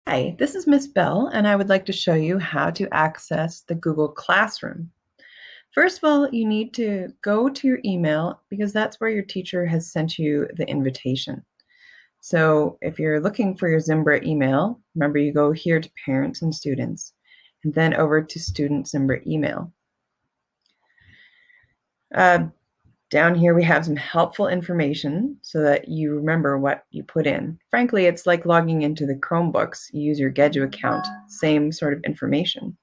Hi, this is Miss Bell, and I would like to show you how to access the Google Classroom. First of all, you need to go to your email because that's where your teacher has sent you the invitation. So if you're looking for your Zimbra email, remember you go here to Parents and Students, and then over to Student Zimbra email. Down here we have some helpful information so that you remember what you put in. Frankly, it's like logging into the Chromebooks. You use your Gedu account, same sort of information.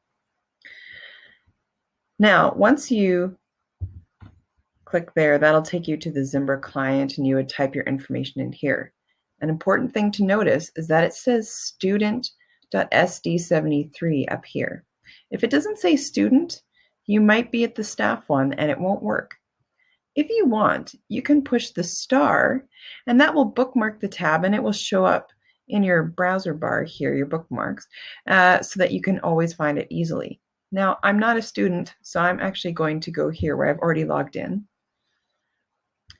Now, once you click there, that'll take you to the Zimbra client and you would type your information in here. An important thing to notice is that it says student.sd73 up here. If it doesn't say student, you might be at the staff one and it won't work. If you want, you can push the star and that will bookmark the tab and it will show up in your browser bar here, your bookmarks, so that you can always find it easily. Now, I'm not a student, so I'm actually going to go here where I've already logged in.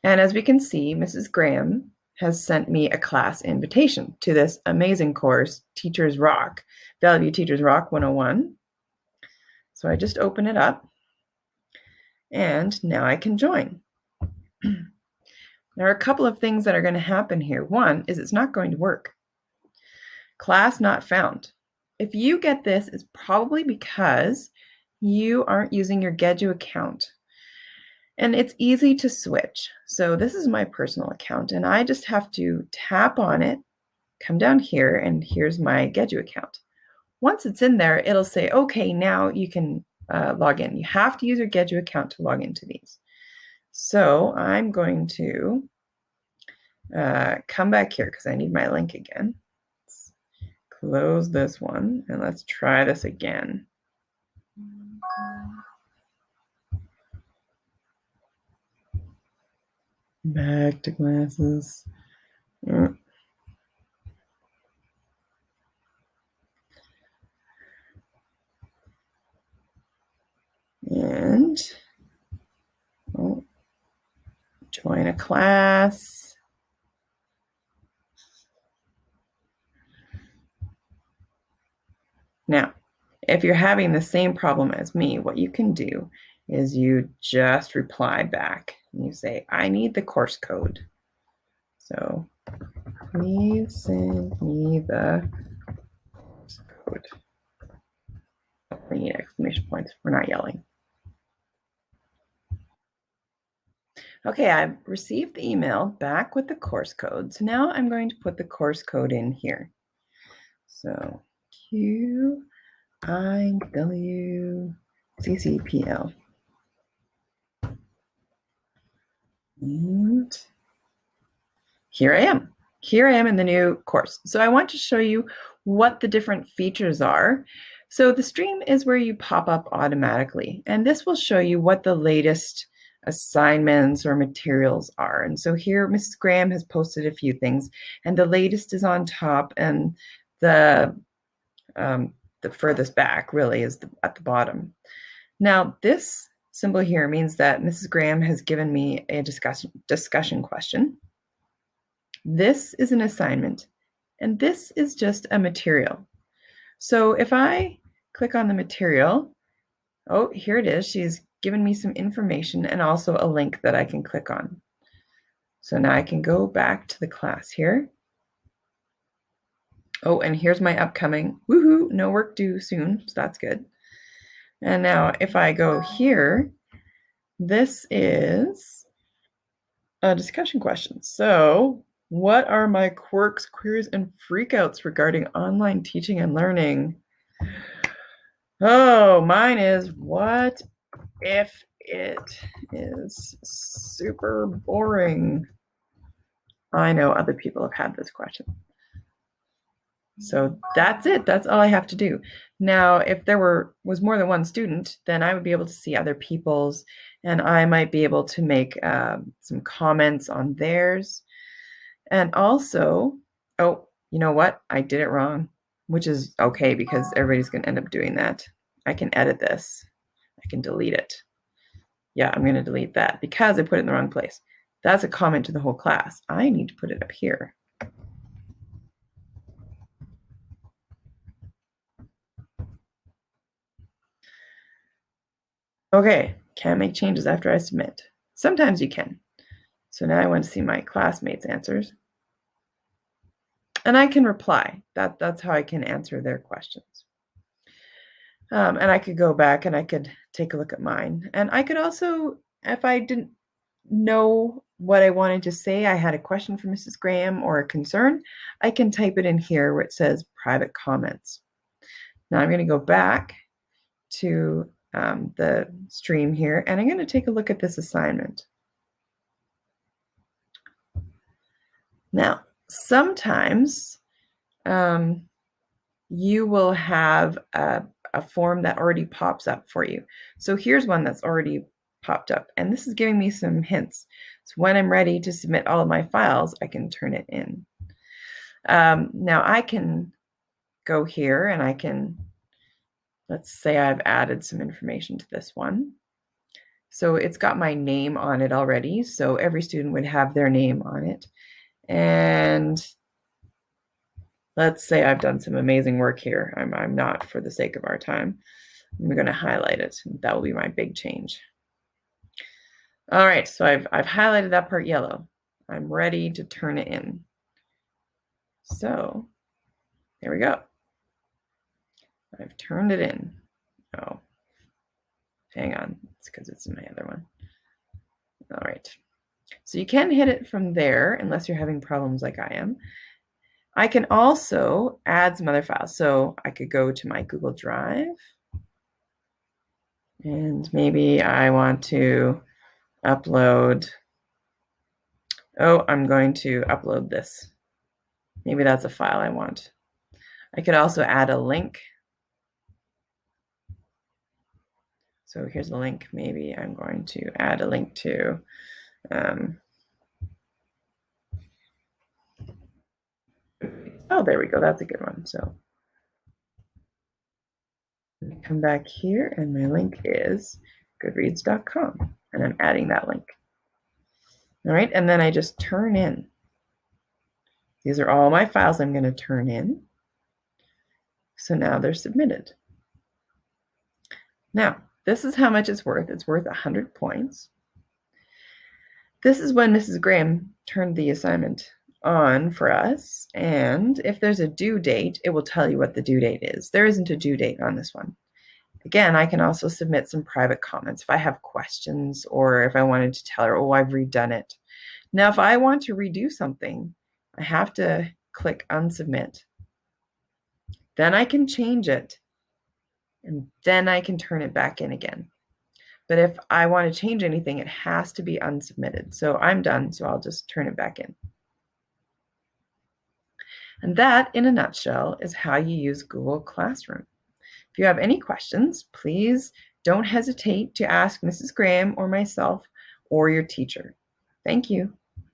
And as we can see, Mrs. Graham has sent me a class invitation to this amazing course, Teachers Rock, Valley View Teachers Rock 101. So I just open it up and now I can join. There are a couple of things that are going to happen here. One is it's not going to work. Class not found. If you get this, it's probably because you aren't using your Gedu account. And it's easy to switch. So this is my personal account, and I just have to tap on it, come down here, and here's my Gedu account. Once it's in there, it'll say, okay, now you can log in. You have to use your Gedu account to log into these. So I'm going to come back here because I need my link again. Let's close this one and let's try this again. Back to classes. And join a class. Now, if you're having the same problem as me, what you can do is you just reply back and you say, I need the course code. So please send me the course code. We need exclamation points. We're not yelling. Okay, I've received the email back with the course code. So now I'm going to put the course code in here. So QIWCCPL. And here I am. Here I am in the new course. So I want to show you what the different features are. So the stream is where you pop up automatically, and this will show you what the latest assignments or materials are. And so here Mrs. Graham has posted a few things, and the latest is on top, and the furthest back really is at the bottom. Now this symbol here means that Mrs. Graham has given me a discussion question. This is an assignment, and this is just a material. So if I click on the material, oh, here it is. She's given me some information and also a link that I can click on. So now I can go back to the class here. Oh, and here's my upcoming, woohoo, no work due soon, so that's good. And now if I go here, this is a discussion question. So what are my quirks, queries, and freakouts regarding online teaching and learning? Oh, mine is, what if it is super boring? I know other people have had this question. So that's it. That's all I have to do. Now, if there was more than one student, then I would be able to see other people's, and I might be able to make some comments on theirs. And also, oh, you know what? I did it wrong, which is okay because everybody's going to end up doing that. I can edit this. I can delete it. Yeah, I'm going to delete that because I put it in the wrong place. That's a comment to the whole class. I need to put it up here. Okay, can't make changes after I submit. Sometimes you can. So now I want to see my classmates' answers. And I can reply. That's how I can answer their questions. And I could go back and I could take a look at mine. And I could also, if I didn't know what I wanted to say, I had a question for Mrs. Graham or a concern, I can type it in here where it says private comments. Now I'm going to go back to the stream here, and I'm going to take a look at this assignment. Now, sometimes you will have a form that already pops up for you. So here's one that's already popped up, and this is giving me some hints. So when I'm ready to submit all of my files, I can turn it in. Now I can go here and I can, let's say I've added some information to this one. So it's got my name on it already. So every student would have their name on it. And let's say I've done some amazing work here. I'm not, for the sake of our time. I'm going to highlight it. That will be my big change. All right, so I've highlighted that part yellow. I'm ready to turn it in. So there we go. I've turned it in. Oh, hang on. It's because it's in my other one. All right. So you can hit it from there unless you're having problems like I am. I can also add some other files. So I could go to my Google Drive. And maybe I want to upload. Oh, I'm going to upload this. Maybe that's a file I want. I could also add a link. So here's a link. Maybe I'm going to add a link to oh, there we go. That's a good one. So come back here, and my link is goodreads.com, and I'm adding that link. All right, and then I just turn in. These are all my files I'm going to turn in. So now they're submitted. Now, this is how much it's worth. It's worth 100 points. This is when Mrs. Graham turned the assignment on for us, and if there's a due date, it will tell you what the due date is. There isn't a due date on this one. Again, I can also submit some private comments if I have questions or if I wanted to tell her, oh, I've redone it. Now, if I want to redo something, I have to click unsubmit. Then I can change it, and then I can turn it back in again. But if I want to change anything, it has to be unsubmitted. So I'm done, so I'll just turn it back in. And that, in a nutshell, is how you use Google Classroom. If you have any questions, please don't hesitate to ask Mrs. Graham or myself or your teacher. Thank you.